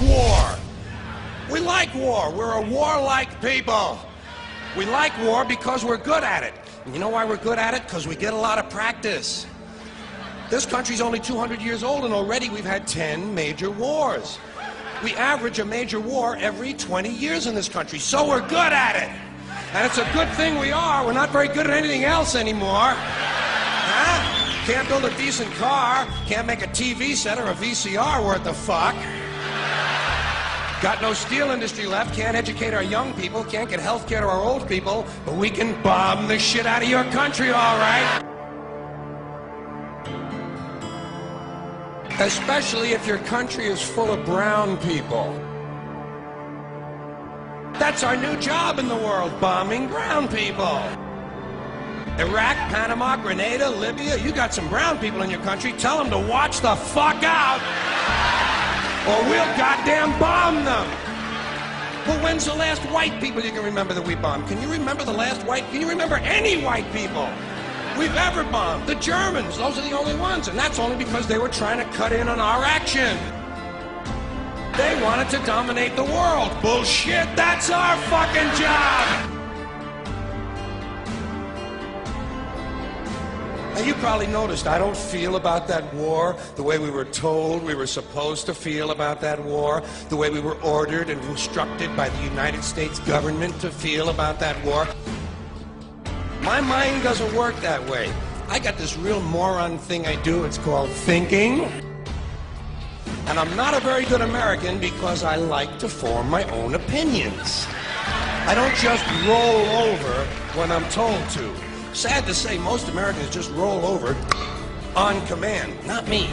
war. We like war. We're a warlike people. We like war because we're good at it. And you know why we're good at it? Because we get a lot of practice. This country's only 200 years old, and already we've had 10 major wars. We average a major war every 20 years in this country, so we're good at it. And it's a good thing we are. We're not very good at anything else anymore. Huh? Can't build a decent car, can't make a TV set or a VCR worth the fuck. Got no steel industry left, can't educate our young people, can't get health care to our old people, but we can bomb the shit out of your country, all right? Especially if your country is full of brown people. That's our new job in the world, bombing brown people. Iraq, Panama, Grenada, Libya, you got some brown people in your country, tell them to watch the fuck out, or we'll goddamn bomb them. Well, when's the last white people you can remember that we bombed? Can you remember the last white, can you remember any white people we've ever bombed? The Germans, those are the only ones, and that's only because they were trying to cut in on our action. They wanted to dominate the world. Bullshit, that's our fucking job! Now, you probably noticed I don't feel about that war the way we were told we were supposed to feel about that war, the way we were ordered and instructed by the United States government to feel about that war. My mind doesn't work that way. I got this real moron thing I do, it's called thinking. And I'm not a very good American because I like to form my own opinions. I don't just roll over when I'm told to. Sad to say, most Americans just roll over on command. Not me.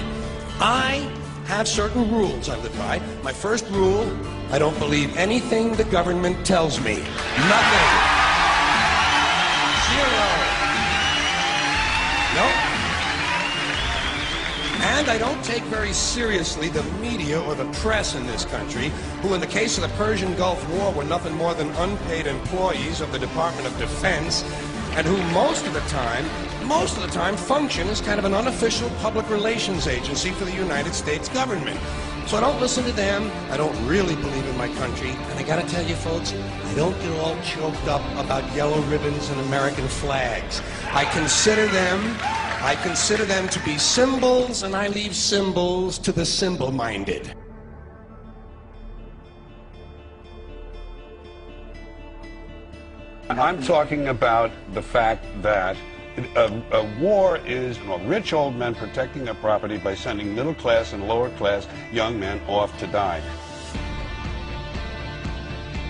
I have certain rules I live by. My first rule, I don't believe anything the government tells me. Nothing. Zero. Nope. And I don't take very seriously the media or the press in this country, who in the case of the Persian Gulf War were nothing more than unpaid employees of the Department of Defense, and who most of the time function as kind of an unofficial public relations agency for the United States government. So I don't listen to them, I don't really believe in my country, and I gotta tell you folks, I don't get all choked up about yellow ribbons and American flags. I consider them to be symbols, and I leave symbols to the symbol-minded. I'm talking about the fact that a war is rich old men protecting their property by sending middle-class and lower-class young men off to die.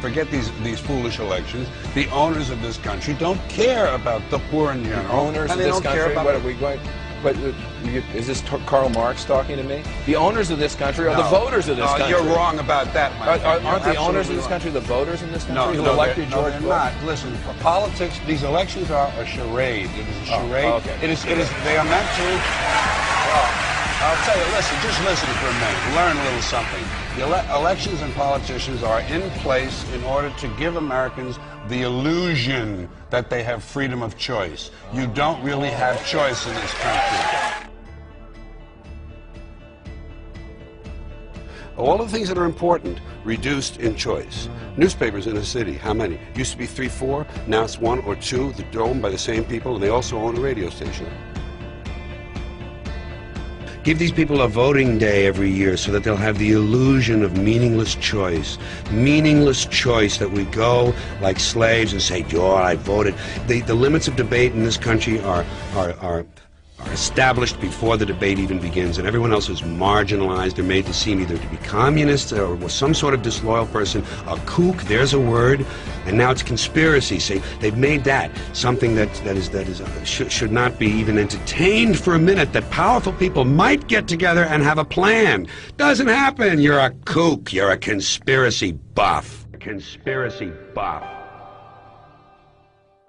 Forget these foolish elections. The owners of this country don't care about the poor in general. The owners of this country, what are we going... But is this Karl Marx talking to me? The owners of this country are the voters of this country. You're wrong about that, my friend. Aren't the owners of this country the voters in this country who elected George Bush? No, they're not. Listen, politics, these elections are a charade. It is a charade. Oh, okay. They are meant to... Well, I'll tell you, just listen for a minute. Learn a little something. The elections and politicians are in place in order to give Americans the illusion that they have freedom of choice. You don't really have choice in this country. All the things that are important reduced in choice. Newspapers in a city, how many? Used to be 3, 4, now it's 1 or 2. They're owned by the same people, and they also own a radio station. Give these people a voting day every year so that they'll have the illusion of meaningless choice. Meaningless choice, that we go like slaves and say, "Oh, I voted." The limits of debate in this country are established before the debate even begins, and everyone else is marginalized. They're made to seem either to be communists or some sort of disloyal person, a kook, there's a word, and now it's conspiracy. See, they've made that something that should not be even entertained for a minute, that powerful people might get together and have a plan. Doesn't happen. You're a kook. You're a conspiracy buff. Conspiracy buff.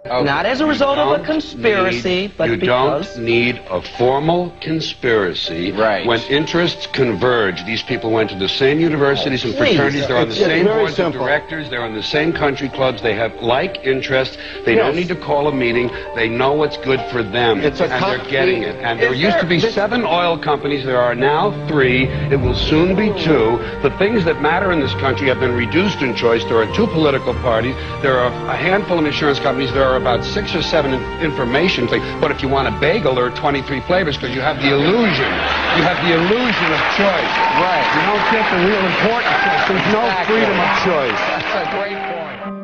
Okay. Not as a result of a conspiracy, but because... You don't need a formal conspiracy. Right. When interests converge, these people went to the same universities and fraternities, they're on the same boards of directors, they're in the same country clubs, they have like interests, they don't need to call a meeting, they know what's good for them, and they're getting it. And there used to be 7 oil companies, there are now 3, it will soon be 2. The things that matter in this country have been reduced in choice. There are 2 political parties, there are a handful of insurance companies, there are about 6 or 7 information things. But if you want a bagel, there are 23 flavors because you have the illusion. You have the illusion of choice. Right. You don't get the real important choice. There's no freedom of choice. That's a great point.